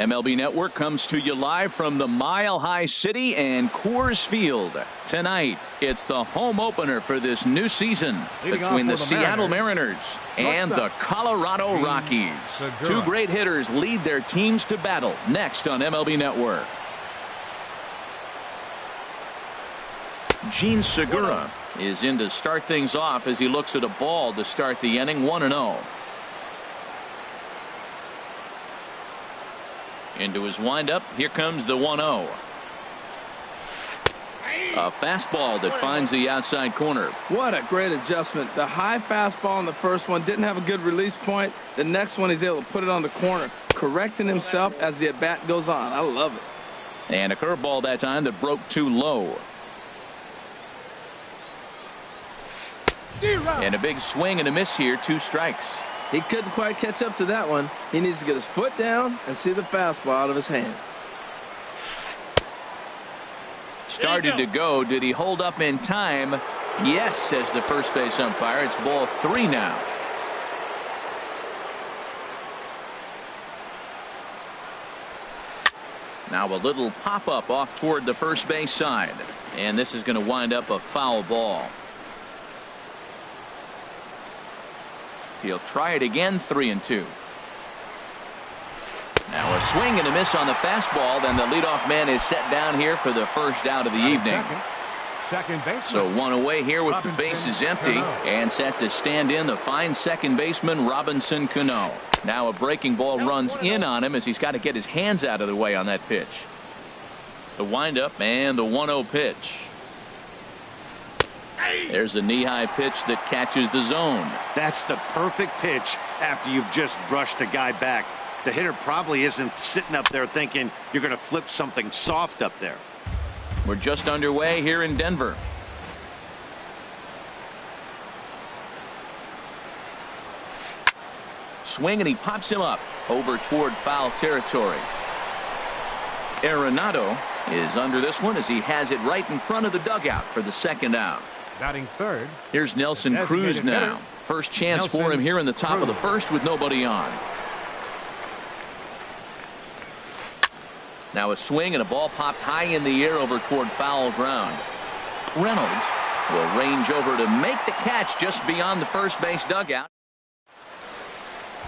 MLB Network comes to you live from the Mile High City and Coors Field. Tonight, it's the home opener for this new season between the Seattle Mariners and the Colorado Rockies. Two great hitters lead their teams to battle next on MLB Network. Jean Segura is in to start things off as he looks at a ball to start the inning. 1-0. Into his windup. Here comes the 1-0. A fastball that finds the outside corner. What a great adjustment. The high fastball in the first one didn't have a good release point. The next one he's able to put it on the corner, correcting himself as the at-bat goes on. I love it. And a curveball that time that broke too low. And a big swing and a miss here. 2 strikes. He couldn't quite catch up to that one. He needs to get his foot down and see the fastball out of his hand. Started to go. Did he hold up in time? Yes, says the first base umpire. It's ball 3 now. Now a little pop-up off toward the first base side. And this is going to wind up a foul ball. He'll try it again. 3-2. Now a swing and a miss on the fastball. Then the leadoff man is set down here for the first out of the evening. So 1 away here with the bases empty and set to stand in the fine second baseman Robinson Cano. Now a breaking ball runs in on him as he's got to get his hands out of the way on that pitch. The windup and the 1-0 pitch. There's a knee-high pitch that catches the zone. That's the perfect pitch after you've just brushed a guy back. The hitter probably isn't sitting up there thinking you're going to flip something soft up there. We're just underway here in Denver. Swing and he pops him up over toward foul territory. Arenado is under this one as he has it right in front of the dugout for the second out. Batting third. Here's Nelson Cruz now. First chance for him here in the top of the first with nobody on. Now a swing and a ball popped high in the air over toward foul ground. Reynolds will range over to make the catch just beyond the first base dugout.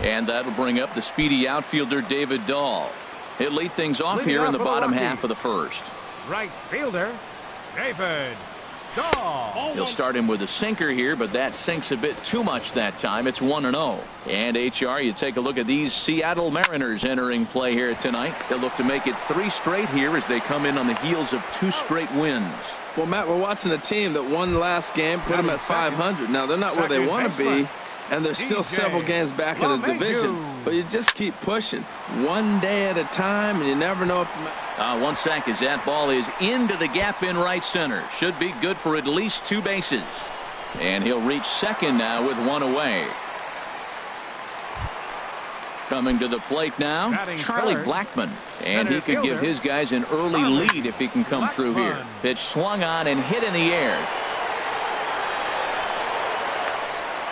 And that'll bring up the speedy outfielder David Dahl. He'll lead things off here in the bottom half of the first. Right fielder David Dahl. He'll start him with a sinker here, but that sinks a bit too much that time. It's 1-0. And HR, you take a look at these Seattle Mariners entering play here tonight. They'll look to make it 3 straight here as they come in on the heels of 2 straight wins. Well, Matt, we're watching a team that won last game, put them at 500. Now, they're not where they want to be, and they're still several games back in the division. But you just keep pushing one day at a time, and you never know if 1 sec as that ball is into the gap in right center. Should be good for at least 2 bases. And he'll reach second now with 1 away. Coming to the plate now, Charlie Blackmon. And he could give his guys an early lead if he can come through here. Pitch swung on and hit in the air.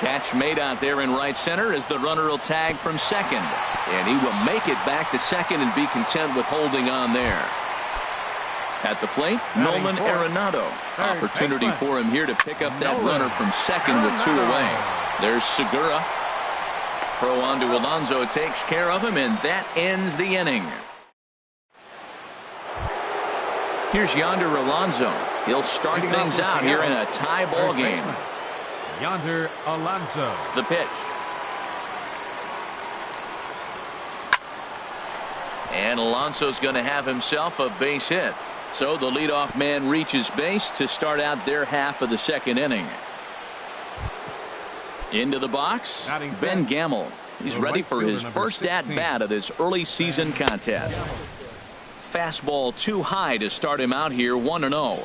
Catch made out there in right center as the runner will tag from second. And he will make it back to second and be content with holding on there. At the plate, Nolan Arenado. Opportunity for him here to pick up that runner from second with 2 away. There's Segura. Throw on to Alonso takes care of him, and that ends the inning. Here's Yonder Alonso. He'll start things out here in a tie ball game. Yonder Alonso. The pitch. And Alonso's going to have himself a base hit. So the leadoff man reaches base to start out their half of the second inning. Into the box, Ben Gamel. He's ready for his first at-bat of this early season contest. Fastball too high to start him out here. 1-0.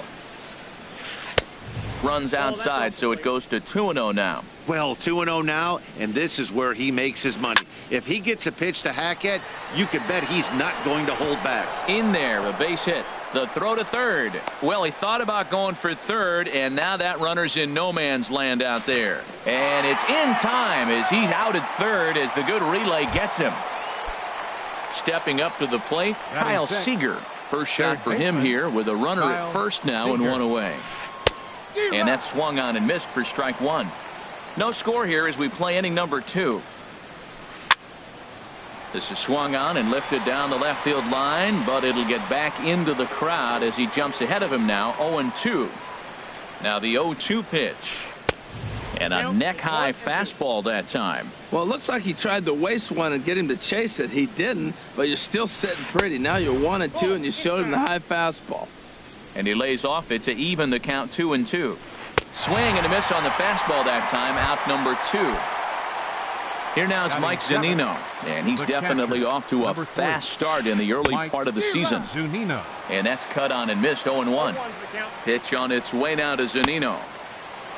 Runs outside, so it goes to 2-0 now. Well, 2-0 now, and this is where he makes his money. If he gets a pitch to hack at, you can bet he's not going to hold back. In there, a base hit. The throw to third. Well, he thought about going for third, and now that runner's in no man's land out there. And it's in time as he's out at third as the good relay gets him. Stepping up to the plate, Batting Kyle sixth. Seager. First shot Third for him baseman, here with a runner at Kyle first now and Seager. 1 away. And that swung on and missed for strike 1. No score here as we play inning number 2. This is swung on and lifted down the left field line, but it'll get back into the crowd as he jumps ahead of him now. 0-2. Now the 0-2 pitch. And a neck-high fastball that time. Well, it looks like he tried to waste one and get him to chase it. He didn't, but you're still sitting pretty. Now you're 1-2, and you showed him the high fastball. And he lays off it to even the count 2-2. Swing and a miss on the fastball that time. Out number 2. Here now is Mike Zunino, and he's definitely off to a fast start in the early part of the season. Zunino. And that's cut on and missed. 0-1. Pitch on its way now to Zunino.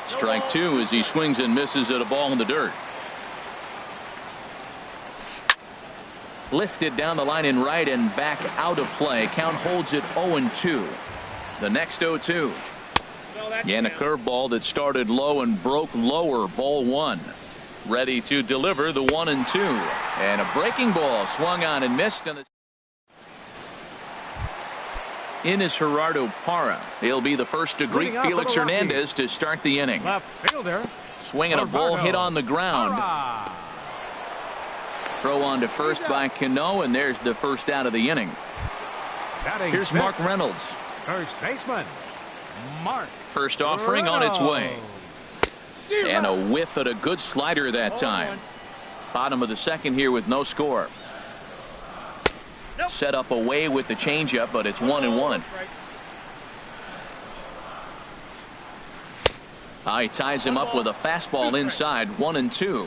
Strike 2 as he swings and misses at a ball in the dirt. Lifted down the line in right and back out of play. Count holds it 0-2. The next 0-2. And a curveball that started low and broke lower. Ball 1. Ready to deliver the 1-2. And a breaking ball swung on and missed. In is Gerardo Parra. He'll be the first to greet Felix Hernandez to start the inning. Left fielder. Swinging a ball hit on the ground. Parra. Throw on to first by Cano, and there's the first out of the inning. Batting Here's fifth. Mark Reynolds. First baseman, Mark. First offering on its way. And a whiff at a good slider that time. Bottom of the second here with no score. Set up away with the changeup, but it's 1-1. He ties him up with a fastball inside. 1-2.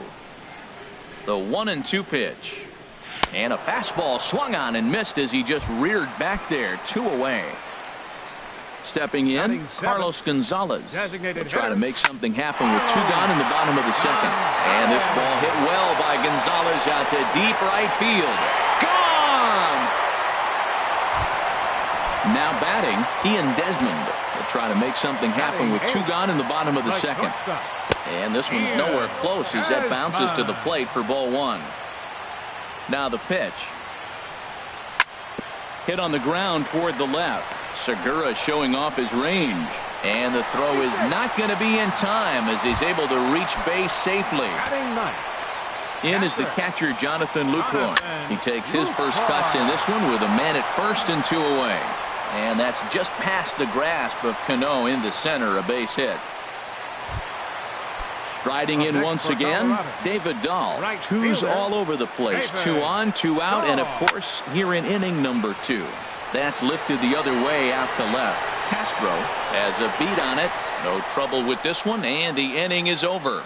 The 1-2 pitch. And a fastball swung on and missed as he just reared back there. 2 away. Stepping in, Carlos Gonzalez. Will try to make something happen with 2 gone in the bottom of the second. And this ball hit well by Gonzalez out to deep right field. Gone! Now batting, Ian Desmond will try to make something happen with 2 gone in the bottom of the second. And this one's nowhere close as that bounces to the plate for ball 1. Now the pitch. Hit on the ground toward the left. Segura showing off his range. And the throw is not going to be in time as he's able to reach base safely. Batting ninth. In is the catcher, Jonathan Lucroy. He takes his first cuts in this one with a man at first and 2 away. And that's just past the grasp of Cano into center, a base hit. Striding in once again, David Dahl. 2's all over the place. 2 on, 2 out, and of course, here in inning number 2. That's lifted the other way out to left. Castro has a beat on it. No trouble with this one, and the inning is over.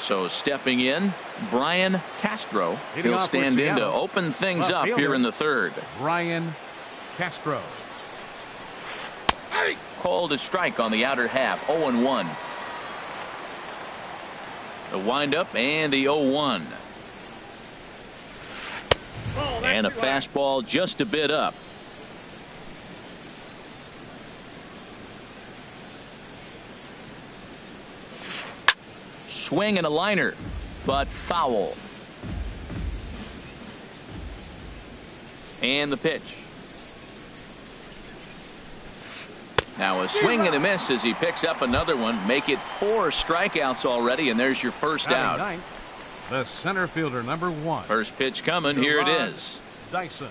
So stepping in, Brian Castro. He'll stand in to open things up here in the third. Brian Castro. Called a strike on the outer half. 0-1. The windup and the 0-1. And a fastball just a bit up. Swing and a liner, but foul. And the pitch. Now a swing and a miss as he picks up another one. Make it 4 strikeouts already, and there's your first out. Ninth, the center fielder, number 1. First pitch coming. Here it is. Dyson.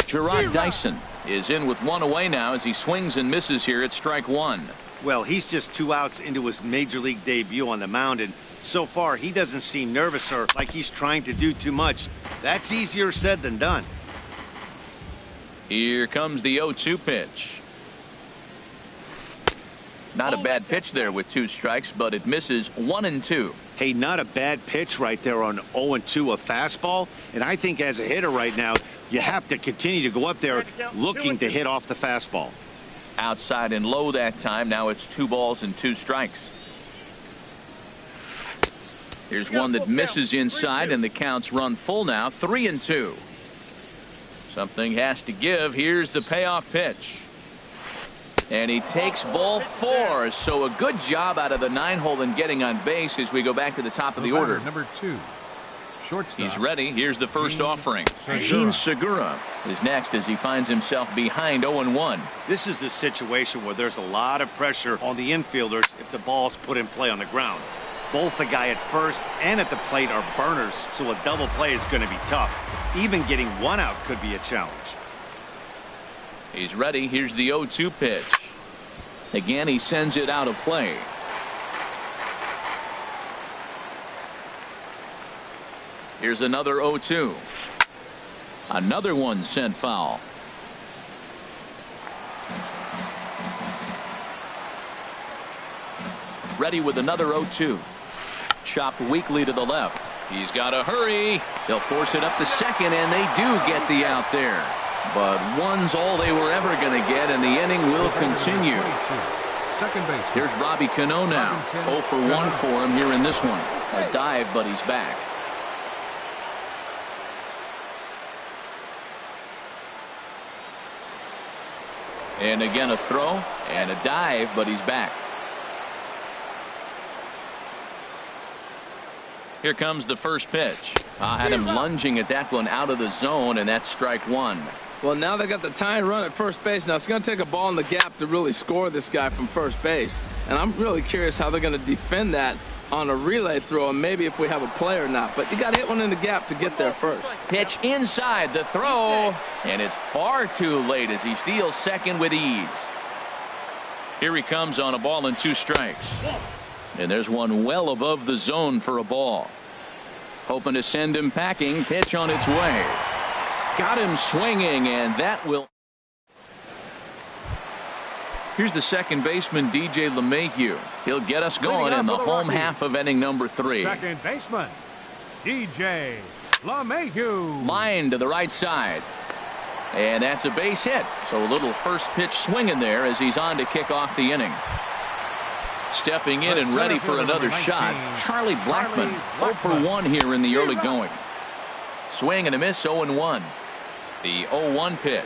Gerard Dyson is in with 1 away now as he swings and misses here at strike 1. Well, he's just 2 outs into his major league debut on the mound, and so far he doesn't seem nervous or like he's trying to do too much. That's easier said than done. Here comes the 0-2 pitch. Not a bad pitch there with 2 strikes, but it misses 1-2. Hey, not a bad pitch right there on 0-2, a fastball. And I think as a hitter right now, you have to continue to go up there looking to hit off the fastball. Outside and low that time. Now it's 2 balls and 2 strikes. Here's one that misses inside, and the count's run full now. 3-2. Something has to give. Here's the payoff pitch. And he takes ball 4. So a good job out of the 9-hole in getting on base as we go back to the top of the order. Number 2. Shortstop. He's ready. Here's the first Jean offering. Segura. Jean Segura is next as he finds himself behind 0-1. This is the situation where there's a lot of pressure on the infielders if the ball's put in play on the ground. Both the guy at first and at the plate are burners, so a double play is going to be tough. Even getting one out could be a challenge. He's ready. Here's the 0-2 pitch. Again, he sends it out of play. Here's another 0-2. Another one sent foul. Ready with another 0-2. Chopped weakly to the left. He's got to hurry. They'll force it up to second, and they do get the out there. But one's all they were ever going to get, and the inning will continue. Second base. Here's Robbie Cano now. 0 for 1 for him here in this one. A dive, but he's back. And again a throw and a dive, but he's back. Here comes the first pitch. Had him lunging at that one out of the zone, and that's strike one. Well, now they got the tying run at first base. Now it's going to take a ball in the gap to really score this guy from first base. And I'm really curious how they're going to defend that on a relay throw, and maybe if we have a play or not. But you got to hit one in the gap to get there first. Pitch inside the throw, and it's far too late as he steals second with ease. Here he comes on a ball and 2 strikes. And there's one well above the zone for a ball. Hoping to send him packing. Pitch on its way. Got him swinging, and that will. Here's the second baseman, DJ LeMahieu. He'll get us going in the home half of inning number 3. Second baseman, DJ LeMahieu. Line to the right side. And that's a base hit. So a little first pitch swinging there as he's on to kick off the inning. Stepping in and ready for another shot, Charlie Blackmon. 0 for 1 here in the early going. Swing and a miss, 0-1. The 0-1 pitch.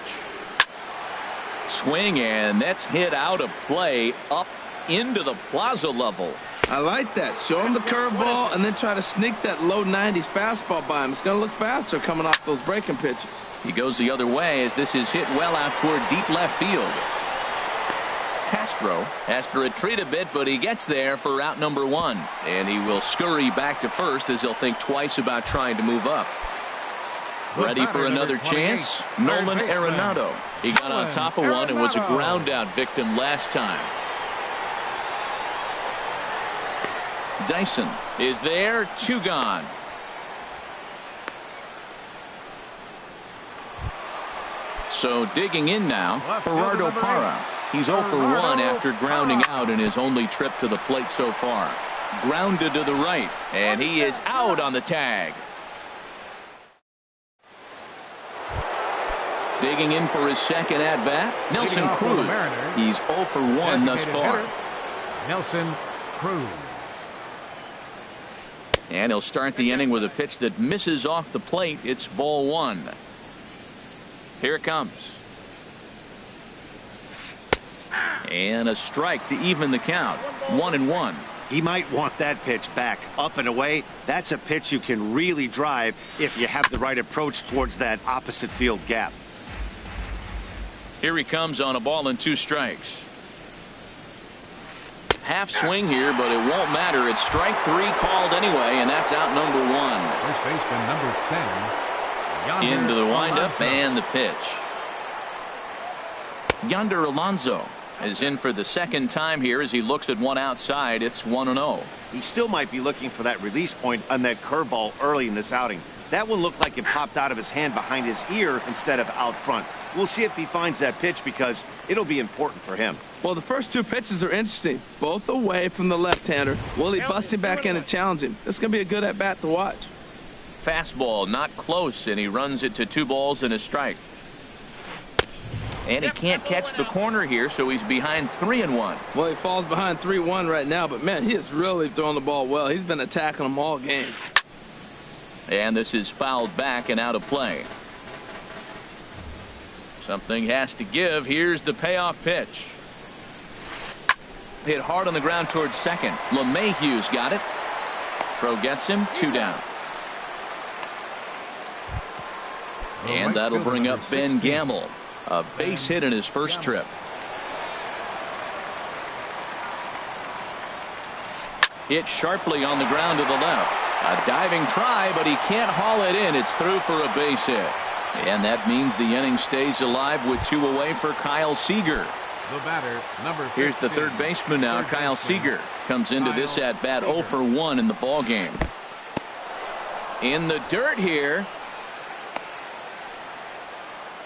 Swing, and that's hit out of play up into the plaza level. I like that. Show him the curveball and then try to sneak that low 90s fastball by him. It's going to look faster coming off those breaking pitches. He goes the other way as this is hit well out toward deep left field. Castro has to retreat a bit, but he gets there for out number 1. And he will scurry back to first as he'll think twice about trying to move up. Ready for another chance? Nolan Arenado. He got on top of one and was a ground out victim last time. Dyson is there. 2 gone. So digging in now, Gerardo Parra. He's 0 for 1 after grounding out in his only trip to the plate so far. Grounded to the right, and he is out on the tag. Digging in for his second at-bat, Nelson Cruz. He's 0 for 1 thus far. Nelson Cruz. And he'll start the inning with a pitch that misses off the plate. It's ball 1. Here it comes. And a strike to even the count. 1-1. He might want that pitch back. Up and away, that's a pitch you can really drive if you have the right approach towards that opposite field gap. Here he comes on a ball and 2 strikes. Half swing here, but it won't matter. It's strike 3 called anyway, and that's out number 1. First baseman number 10. Into the windup and the pitch. Yonder Alonso is in for the second time here as he looks at one outside. It's 1-0. He still might be looking for that release point on that curveball early in this outing. That one looked like it popped out of his hand behind his ear instead of out front. We'll see if he finds that pitch because it'll be important for him. Well, the first 2 pitches are interesting. Both away from the left-hander. Will he bust him back in and challenge him? This is going to be a good at-bat to watch. Fastball not close, and he runs it to 2 balls and a strike. And he can't catch the corner here, so he's behind 3-1. Well, he falls behind 3-1 right now, but man, he is really throwing the ball well. He's been attacking them all game. And this is fouled back and out of play. Something has to give. Here's the payoff pitch. Hit hard on the ground towards second. LeMahieu's got it. Throw gets him. 2 down. And that'll bring up Ben Gamble. A base hit in his first trip. Hit sharply on the ground to the left. A diving try, but he can't haul it in. It's through for a base hit. And that means the inning stays alive with 2 away for Kyle Seager. The batter, number 15. Here's the third baseman now, Kyle Seager. Comes into this at bat 0 for 1 in the ball game. In the dirt here.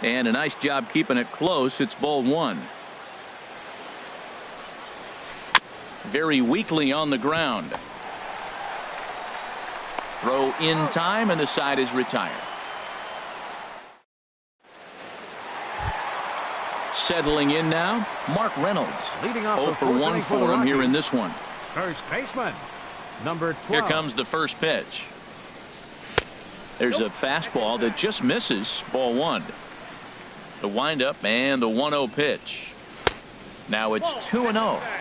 And a nice job keeping it close. It's ball 1. Very weakly on the ground. Throw in time, and the side is retired. Settling in now, Mark Reynolds. Leading off 0 for 1 for him here in this one. First baseman, number 12. Here comes the first pitch. There's a fastball that just misses. Ball 1. The windup and the 1-0 pitch. Now it's 2-0.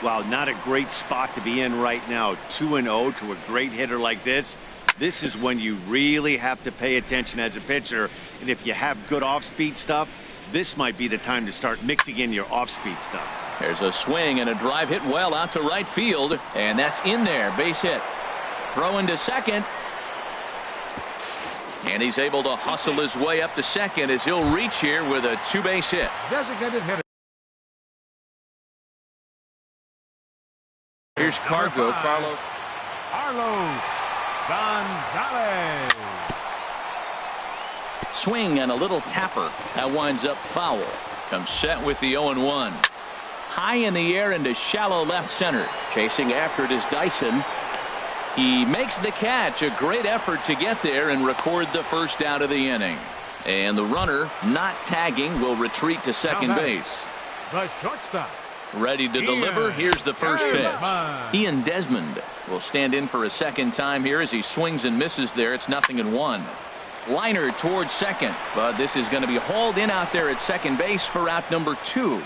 Wow, not a great spot to be in right now. 2-0 to a great hitter like this. This is when you really have to pay attention as a pitcher. And if you have good off-speed stuff, this might be the time to start mixing in your off-speed stuff. There's a swing and a drive hit well out to right field. And that's in there. Base hit. Throw into second. And he's able to hustle his way up to second as he'll reach here with a 2-base hit. Designated hitter. Here's Carlos Gonzalez. Swing and a little tapper. That winds up foul. Comes set with the 0-1. High in the air into shallow left center. Chasing after it is Dyson. He makes the catch. A great effort to get there and record the first out of the inning. And the runner, not tagging, will retreat to second base. The shortstop. Ready to deliver. Here's the first pitch. Ian Desmond will stand in for a second time here as he swings and misses there. It's 0-1. Liner towards second, but this is going to be hauled in out there at second base for out number 2.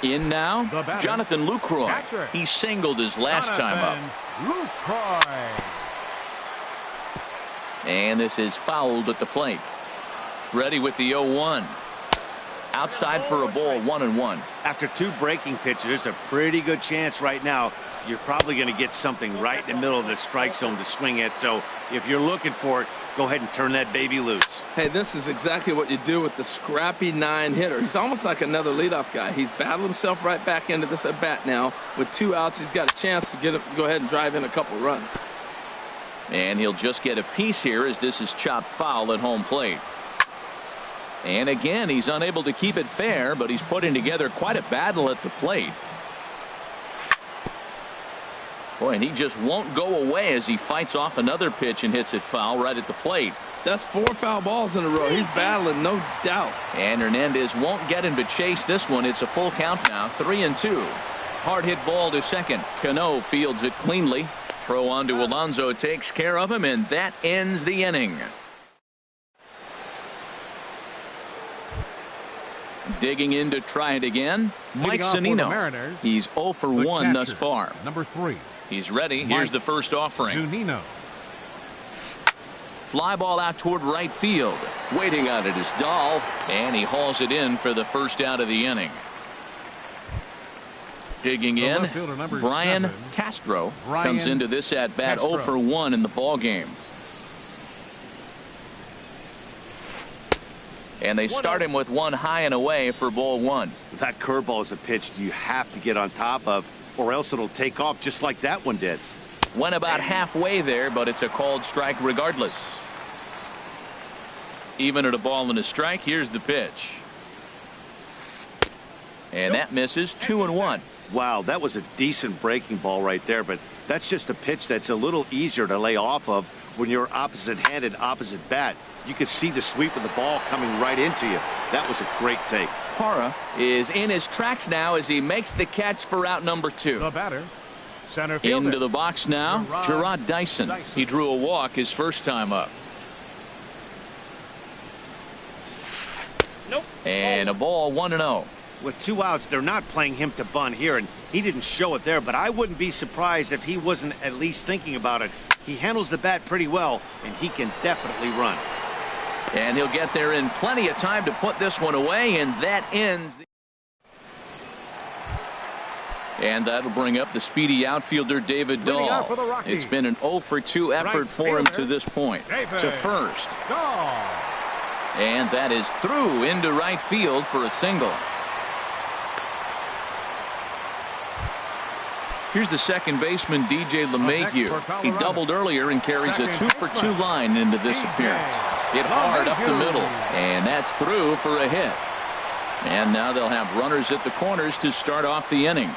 In now, Jonathan Lucroy. He singled his last time up. Lucroy. And this is fouled at the plate. Ready with the 0-1. Outside for a ball, 1-1. After 2 breaking pitches, there's a pretty good chance right now you're probably going to get something right in the middle of the strike zone to swing at. So if you're looking for it, go ahead and turn that baby loose. Hey, this is exactly what you do with the scrappy 9 hitter. He's almost like another leadoff guy. He's battled himself right back into this at bat now. With 2 outs, he's got a chance to go ahead and drive in a couple runs. And he'll just get a piece here as this is chopped foul at home plate. And again, he's unable to keep it fair, but he's putting together quite a battle at the plate. Boy, and he just won't go away as he fights off another pitch and hits it foul right at the plate. That's 4 foul balls in a row. He's battling, no doubt. And Hernandez won't get him to chase this one. It's a full count now, 3-2. Hard hit ball to second. Cano fields it cleanly. Throw on to Alonso takes care of him, and that ends the inning. Digging in to try it again, Mike Zunino. He's 0 for 1 thus far. Number 3. He's ready. Here's the first offering. Zunino. Fly ball out toward right field. Waiting on it is Dahl, and he hauls it in for the first out of the inning. Digging in, Brian Castro comes into this at bat 0 for 1 in the ball game. And they start him with 1 high and away for ball 1. That curveball is a pitch you have to get on top of, or else it'll take off just like that one did. Went about halfway there, but it's a called strike regardless. Even at a ball and a strike, here's the pitch. And that misses. 2-1. Wow, that was a decent breaking ball right there, but that's just a pitch that's a little easier to lay off of when you're opposite-handed, opposite bat. You could see the sweep of the ball coming right into you. That was a great take. Parra is in his tracks now as he makes the catch for out number 2. The batter, center fielder. Into the box now, Gerard Dyson. He drew a walk his first time up. Nope. And a ball, 1-0. With 2 outs, they're not playing him to bunt here, and he didn't show it there, but I wouldn't be surprised if he wasn't at least thinking about it. He handles the bat pretty well, and he can definitely run. And he'll get there in plenty of time to put this one away, and that ends. And that'll bring up the speedy outfielder David Dahl. It's been an 0 for 2 effort for him to this point. To first. And that is through into right field for a single. Here's the second baseman, DJ LeMahieu. He doubled earlier and carries a 2 for 2 line into this appearance. Hit hard up the middle, and that's through for a hit. And now they'll have runners at the corners to start off the inning.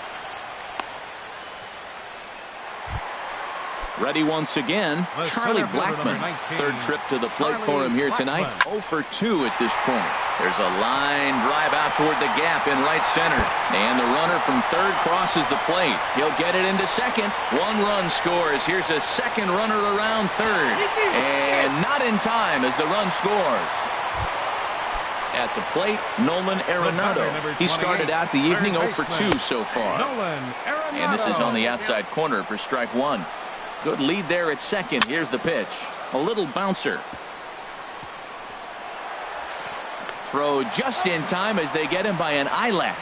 Ready once again, Charlie Blackmon. Third trip to the plate for him here tonight. 0 for 2 at this point. There's a line drive out toward the gap in right center. And the runner from third crosses the plate. He'll get it into second. 1 run scores. Here's a second runner around third. And not in time as the run scores. At the plate, Nolan Arenado. He started out the evening 0 for 2 so far. And this is on the outside corner for strike 1. Good lead there at second. Here's the pitch. A little bouncer. Throw just in time as they get him by an eyelash.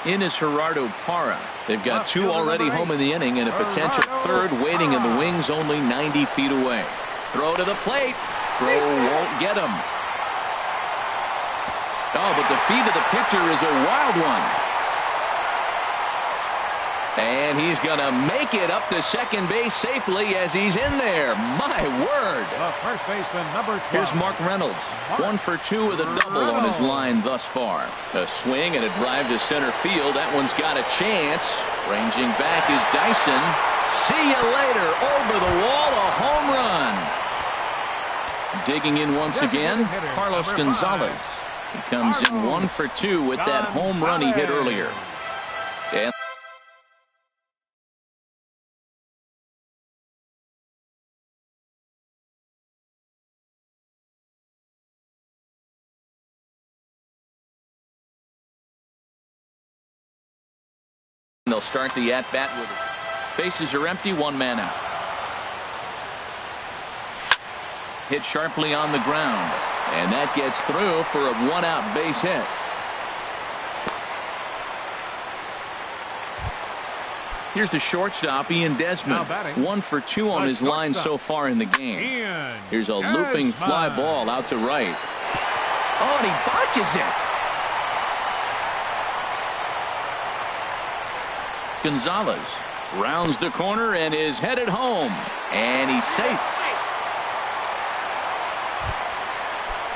In is Gerardo Parra. They've got 2 already home in the inning and a potential third waiting in the wings only 90 feet away. Throw to the plate. Throw won't get him. Oh, but the feed of the pitcher is a wild one. And he's going to make it up to second base safely as he's in there. My word. The first baseman, number 12. Here's Mark Reynolds. 1 for 2 with a double on his line thus far. A swing and a drive to center field. That one's got a chance. Ranging back is Dyson. See you later. Over the wall, a home run. Digging in once again, Carlos Gonzalez. He comes in 1 for 2 with that home run he hit earlier. And they'll start the at-bat with it. Bases are empty, 1 man out. Hit sharply on the ground, and that gets through for a 1-out base hit. Here's the shortstop, Ian Desmond. 1 for 2 on his line so far in the game. Here's a looping fly ball out to right. Oh, and he botches it. Gonzalez rounds the corner and is headed home, and he's safe.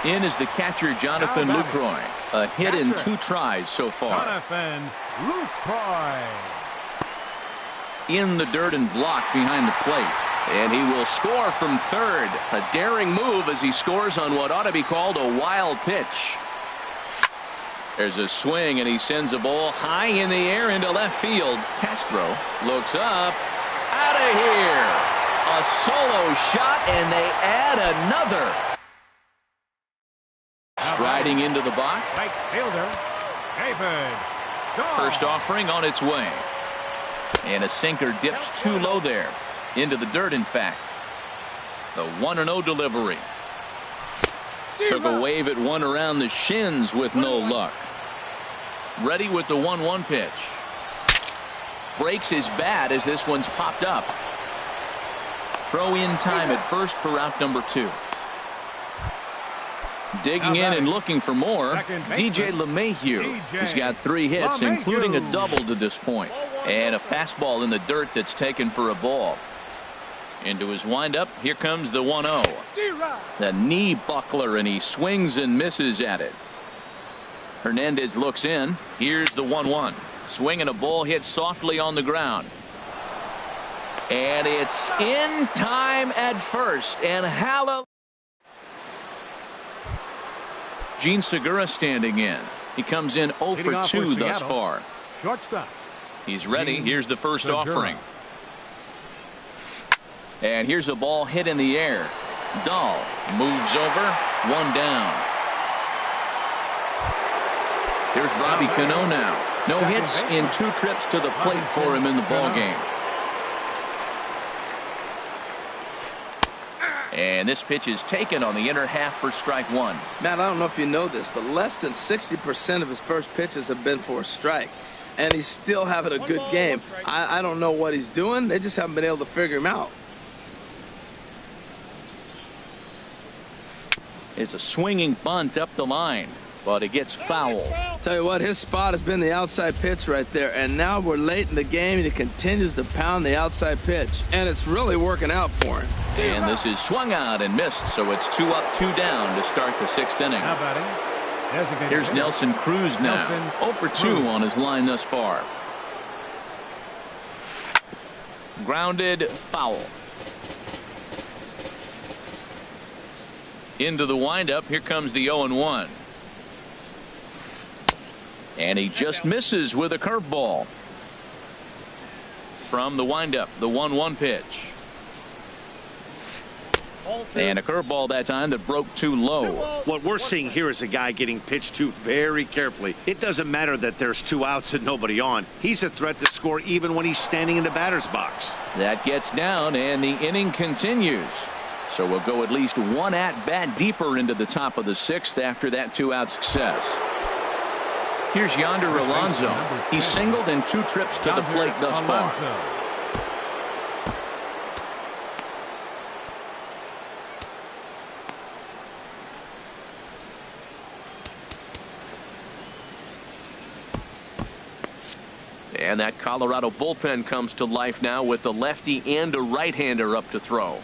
In is the catcher Jonathan Lucroy. A hit in 2 tries so far. Jonathan Lucroy. In the dirt and blocked behind the plate, and he will score from third. A daring move as he scores on what ought to be called a wild pitch. There's a swing, and he sends a ball high in the air into left field. Castro looks up. Out of here. A solo shot, and they add another. Striding into the box. Right fielder, David Dahl. First offering on its way. And a sinker dips too low there. Into the dirt, in fact. The 1-0 delivery. Took a wave at one around the shins with no luck. Ready with the 1-1 pitch. Breaks his bat as this one's popped up. Throw in time at first for out number 2. Digging in and looking for more, DJ LeMahieu. He's got 3 hits, including a double to this point. And a fastball in the dirt that's taken for a ball. Into his windup, here comes the 1-0. The knee buckler, and he swings and misses at it. Hernandez looks in. Here's the 1-1. Swing and a ball hit softly on the ground. And it's in time at first. And hallelujah. Gene Segura standing in. He comes in 0 for 2 thus far. Shortstop. He's ready. Here's the first offering. And here's a ball hit in the air. Dahl moves over. 1 down. Here's Robbie Cano now. No hits in 2 trips to the plate for him in the ballgame. And this pitch is taken on the inner half for strike one. Matt, I don't know if you know this, but less than 60% of his first pitches have been for a strike. And he's still having a good game. I don't know what he's doing. They just haven't been able to figure him out. It's a swinging bunt up the line, but it gets foul. Tell you what, his spot has been the outside pitch right there, and now we're late in the game, and he continues to pound the outside pitch, and it's really working out for him. And this is swung out and missed, so it's 2 up, 2 down to start the 6th inning. Now batting. Here's Nelson Cruz now. 0 for 2 on his line thus far. Grounded, foul. Into the windup. Here comes the 0-1. And he just misses with a curveball. From the windup, the 1-1 pitch. And a curveball that time that broke too low. What we're seeing here is a guy getting pitched to very carefully. It doesn't matter that there's 2 outs and nobody on. He's a threat to score even when he's standing in the batter's box. That gets down, and the inning continues. So we'll go at least 1 at-bat deeper into the top of the 6th after that 2-out success. Here's Yonder Alonso. He's singled in 2 trips to the plate thus far. And that Colorado bullpen comes to life now with a lefty and a right-hander up to throw.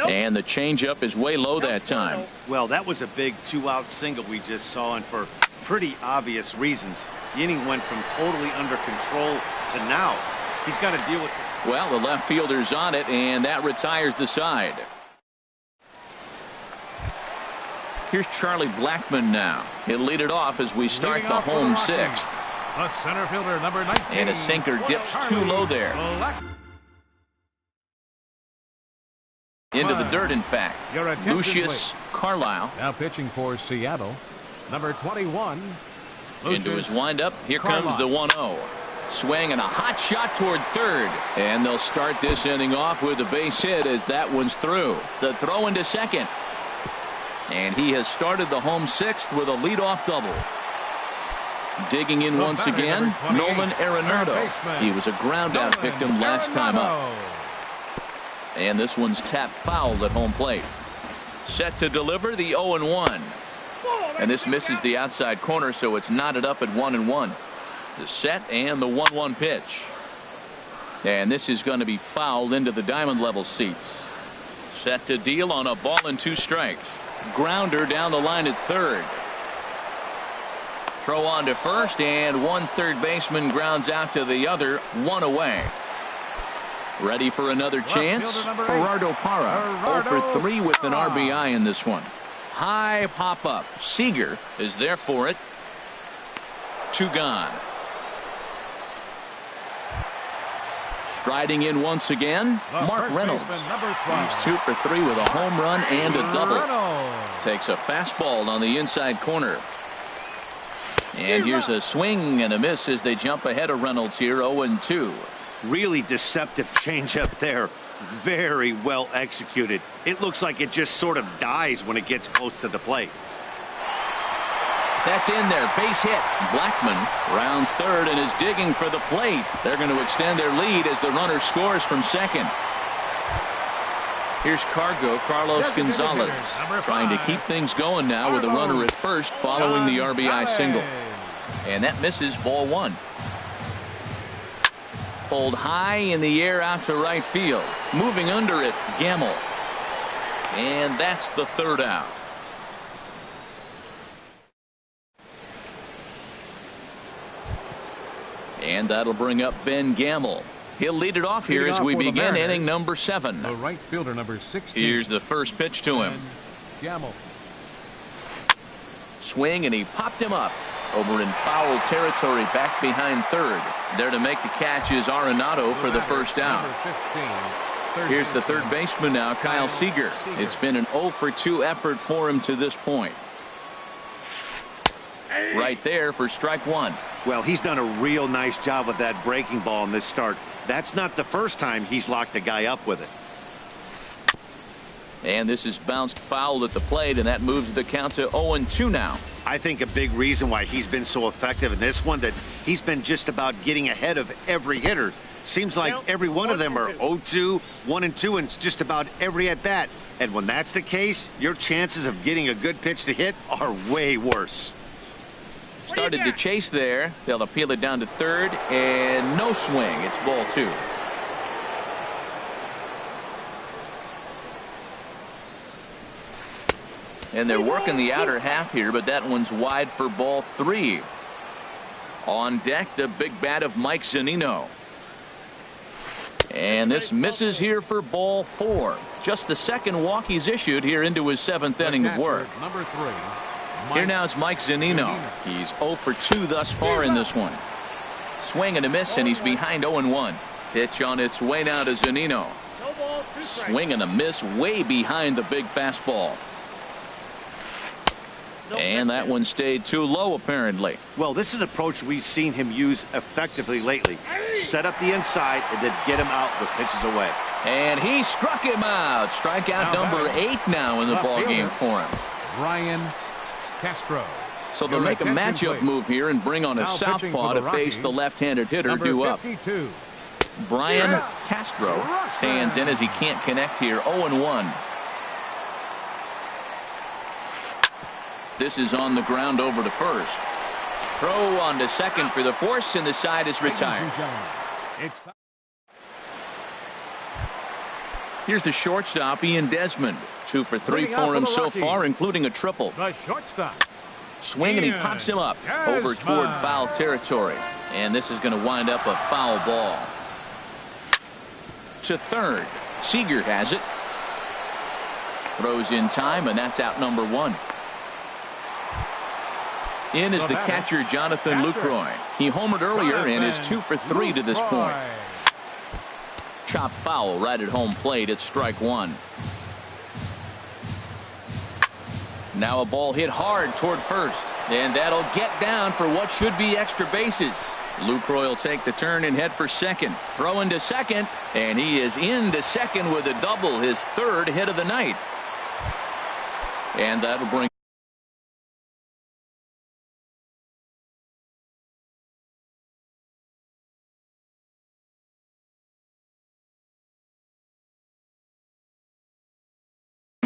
And the changeup is way low that time. Well, that was a big 2-out single we just saw, and for pretty obvious reasons. The inning went from totally under control to now. He's got to deal with it. Well, the left fielder's on it, and that retires the side. Here's Charlie Blackmon now. He'll lead it off as we start the home 6th. The center fielder, number 19. And a sinker dips too low there. Into the dirt, in fact. Lucius Carlisle. Now pitching for Seattle, number 21. Into his windup. Here comes the 1-0. Swing and a hot shot toward third. And they'll start this inning off with a base hit as that one's through. The throw into second. And he has started the home 6th with a leadoff double. Digging in once again, Nolan Arenado. He was a ground out victim last time up. And this one's tapped foul at home plate. Set to deliver the 0-1. And this misses the outside corner, so it's knotted up at 1-1. The set and the 1-1 pitch. And this is going to be fouled into the diamond level seats. Set to deal on a ball and 2 strikes. Grounder down the line at third. Throw on to first, and 1 third baseman grounds out to the other, 1 away. Ready for another chance? Gerardo Parra, 0 for 3 with an RBI in this one. High pop up. Seager is there for it. 2 gone. Striding in once again, Mark Reynolds. He's 2 for 3 with a home run and a double. Takes a fastball on the inside corner. And here's a swing and a miss as they jump ahead of Reynolds here, 0-2. Really deceptive changeup there. Very well executed. It looks like it just sort of dies when it gets close to the plate. That's in there. Base hit. Blackmon rounds third and is digging for the plate. They're going to extend their lead as the runner scores from second. Here's Carlos Gonzalez, trying to keep things going now with a runner at first following the RBI single. And that misses, ball 1. Pulled high in the air out to right field. Moving under it, Gamble. And that's the 3rd out. And that'll bring up Ben Gamble. He'll lead it off here as we begin inning number 7. The right fielder, number 16. Here's the first pitch to him. Gamble. Swing, and he popped him up. Over in foul territory, back behind third. There to make the catch is Arenado for the first out. Here's the third baseman now, Kyle Seager. It's been an 0 for 2 effort for him to this point. Right there for strike 1. Well, he's done a real nice job with that breaking ball in this start. That's not the first time he's locked a guy up with it. And this is bounced foul at the plate, and that moves the count to 0-2 now. I think a big reason why he's been so effective in this one, that he's been just about getting ahead of every hitter. Seems like every one of them are 0-2, 1-2, and it's just about every at-bat. And when that's the case, your chances of getting a good pitch to hit are way worse. Started to chase there. They'll appeal it down to third, and no swing. It's ball 2. And they're working the outer half here, but that one's wide for ball 3. On deck, the big bat of Mike Zunino. And this misses here for ball 4. Just the second walk he's issued here into his 7th inning of work. Number 3. Here now is Mike Zunino. He's 0 for 2 thus far in this one. Swing and a miss, and he's behind 0-1. Pitch on its way now to Zunino. Swing and a miss, way behind the big fastball. And that one stayed too low, apparently. Well, this is an approach we've seen him use effectively lately. Set up the inside and then get him out with pitches away. And he struck him out. Strikeout number 8 now in the ball game for him. Brian Castro. So they'll make a matchup move here and bring on a southpaw to face the left-handed hitter due up. Brian Castro stands in as he can't connect here. 0-1. This is on the ground over to first. Throw on to second for the force, and the side is retired. Here's the shortstop, Ian Desmond. 2 for 3 for him so far, including a triple. The shortstop. Swing, and he pops him up over toward foul territory. And this is going to wind up a foul ball. To third. Seager has it. Throws in time, and that's out number 1. In is the catcher, Jonathan Lucroy. He homered earlier and is 2 for 3 to this point. Chop foul right at home plate at strike 1. Now a ball hit hard toward first, and that'll get down for what should be extra bases. Lucroy will take the turn and head for second. Throw into second, and he is into second with a double, his 3rd hit of the night. And that'll bring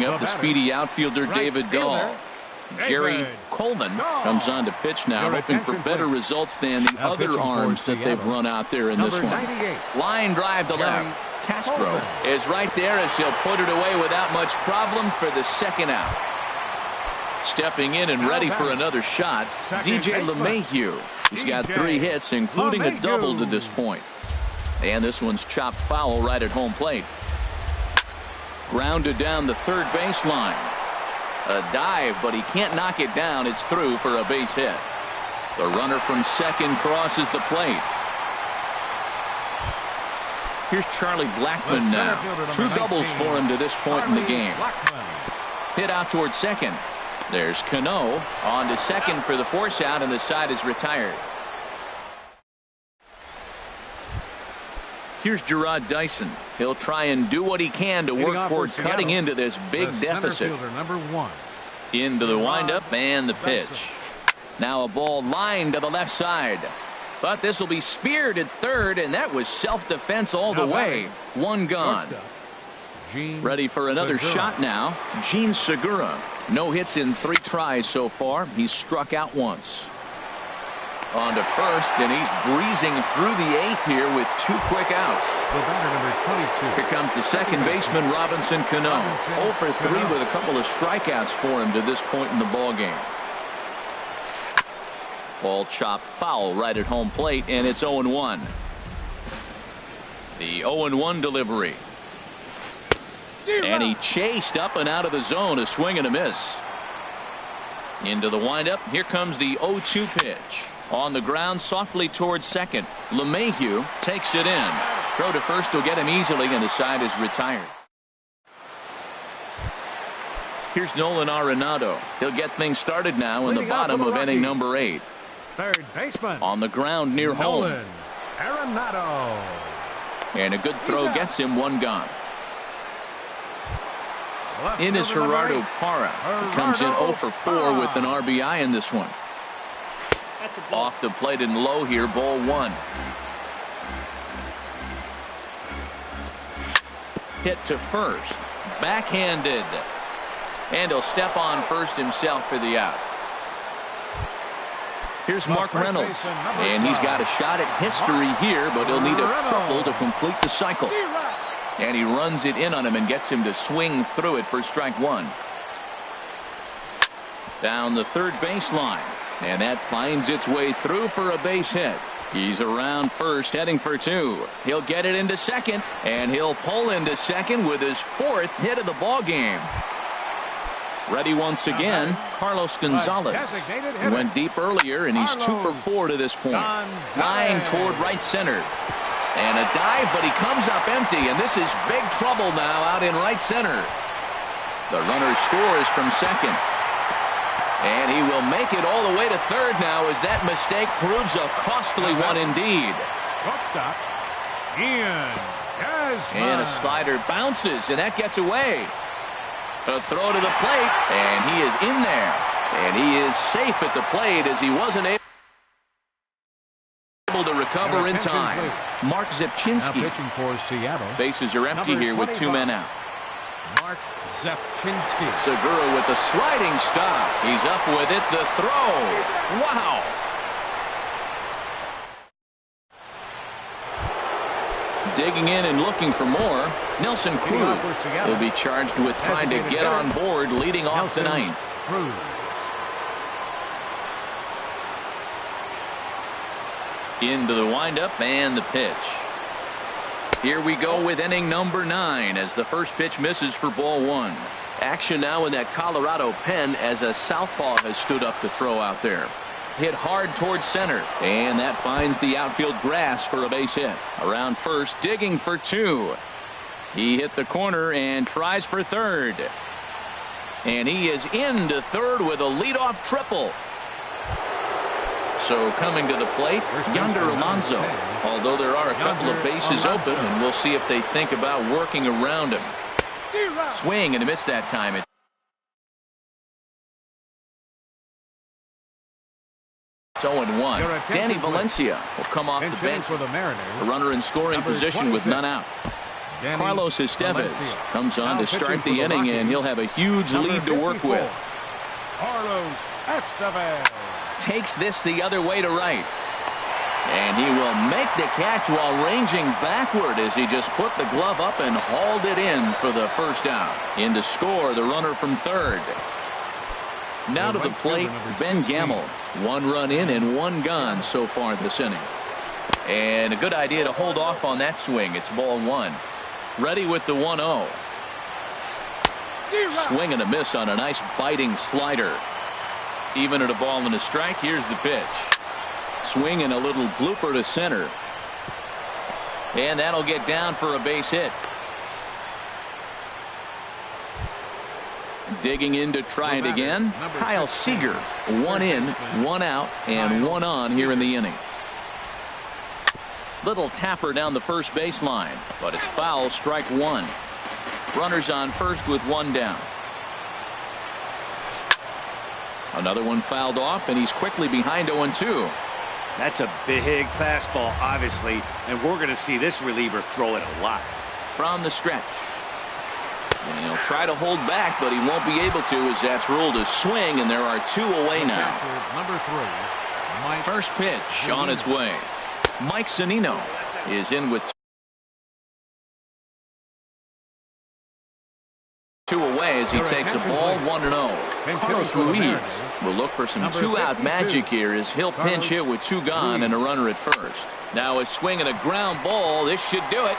up the speedy outfielder David Dahl. Jerry Coleman comes on to pitch now, hoping for better results than the other arms that they've run out there in this one. Line drive to left. Castro is right there as he'll put it away without much problem for the 2nd out. Stepping in and ready for another shot, DJ LeMahieu. He's got 3 hits, including a double to this point. And this one's chopped foul right at home plate. Grounded down the 3rd baseline. A dive, but he can't knock it down. It's through for a base hit. The runner from second crosses the plate. Here's Charlie Blackmon now. 2 doubles for him to this point in the game. Hit out towards second. There's Cano on to second for the force out, and the side is retired. Here's Gerard Dyson. He'll try and do what he can to work toward cutting into this big deficit. Number 1. Into the windup and the pitch. Now a ball lined to the left side. But this will be speared at third, and that was self-defense all the way. 1 gone. Ready for another shot now. Gene Segura. No hits in 3 tries so far. He's struck out once. On to first, and he's breezing through the 8th here with 2 quick outs. The batter, number 22. Here comes the second baseman, Robinson Cano. 0 for 3 with a couple of strikeouts for him to this point in the ballgame. Ball chopped foul right at home plate, and it's 0-1. The 0-1 delivery. And he chased up and out of the zone, a swing and a miss. Into the windup. Here comes the 0-2 pitch. On the ground, softly towards second. LeMahieu takes it in. Throw to first will get him easily, and the side is retired. Here's Nolan Arenado. He'll get things started now in the bottom of inning number 8. 3rd baseman. On the ground near home. Nolan Arenado. And a good throw gets him 1 gone. Left in is fielder, number Gerardo 8. Parra. He comes in 0 for 4 with an RBI in this one. That's a ball. Off the plate and low here, ball 1. Hit to first. Backhanded. And he'll step on first himself for the out. Here's Mark Reynolds. And he's got a shot at history here, but he'll need a triple to complete the cycle. And he runs it in on him and gets him to swing through it for strike 1. Down the third baseline. And that finds its way through for a base hit. He's around first, heading for 2. He'll get it into second, and he'll pull into second with his 4th hit of the ball game. Ready once again, Carlos Gonzalez. He went deep earlier, and he's 2 for 4 to this point. Line toward right center. And a dive, but he comes up empty, and this is big trouble now out in right center. The runner scores from second. And he will make it all the way to third now as that mistake proves a costly one indeed. Shortstop, Ian Desmond. And a slider bounces, and that gets away. A throw to the plate, and he is in there. And he is safe at the plate as he wasn't able to recover in time. Mark Zepchinski. Now pitching for Seattle. Bases are empty here with 2 men out. Mark Zepchinski. Segura with the sliding stop. He's up with it. The throw. Wow. Digging in and looking for more. Nelson Cruz. He'll be charged with trying to get on board leading off the ninth. Cruz. Into the windup and the pitch. Here we go with inning number 9 as the first pitch misses for ball 1. Action now in that Colorado pen as a southpaw has stood up to throw out there. Hit hard towards center, and that finds the outfield grass for a base hit. Around first, digging for 2. He hit the corner and tries for third. And he is into third with a leadoff triple. So coming to the plate, Yonder Alonso. Although there are a couple of bases open, and we'll see if they think about working around him. Swing and a miss that time. It's 0-1. Danny Valencia will come off the bench. For the Mariners. The runner in scoring position with none out. Carlos Estevez comes on to start the inning, and he'll have a huge lead to work with. Carlos Estevez takes this the other way to right. And he will make the catch while ranging backward as he just put the glove up and hauled it in for the first out. In to score, the runner from third. Now to the plate, Ben Gamel. 1 run in and 1 gone so far this inning. And a good idea to hold off on that swing. It's ball 1. Ready with the 1-0. Swing and a miss on a nice biting slider. Even at a ball and a strike. Here's the pitch. Swing and a little blooper to center. And that'll get down for a base hit. Digging in to try it again. Kyle Seager. 1 in, 1 out, and 1 on here in the inning. Little tapper down the first baseline, but it's foul, strike 1. Runners on first with 1 down. Another one fouled off, and he's quickly behind 0-2. That's a big fastball, obviously, and we're going to see this reliever throw it a lot. From the stretch. And he'll try to hold back, but he won't be able to as that's ruled a swing, and there are 2 away now. Number 3. Mike First pitch on its way. Mike Zunino is in with 2 away as he takes a ball 1-0. Carlos Ruiz will look for some 2-out magic here as he'll pinch hit with 2 gone and a runner at first. Now a swing and a ground ball. This should do it.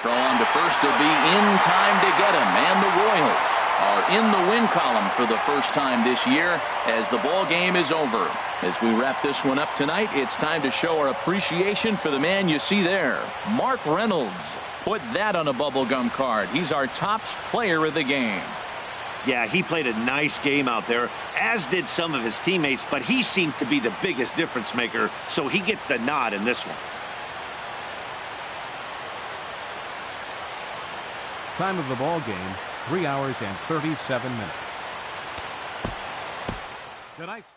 Throw on to first will be in time to get him, and the Royals are in the win column for the first time this year as the ball game is over. As we wrap this one up tonight, it's time to show our appreciation for the man you see there, Mark Reynolds. Put that on a bubblegum card. He's our top player of the game. Yeah, he played a nice game out there, as did some of his teammates, but he seemed to be the biggest difference maker, so he gets the nod in this one. time of the ball game, 3 hours and 37 minutes. Tonight's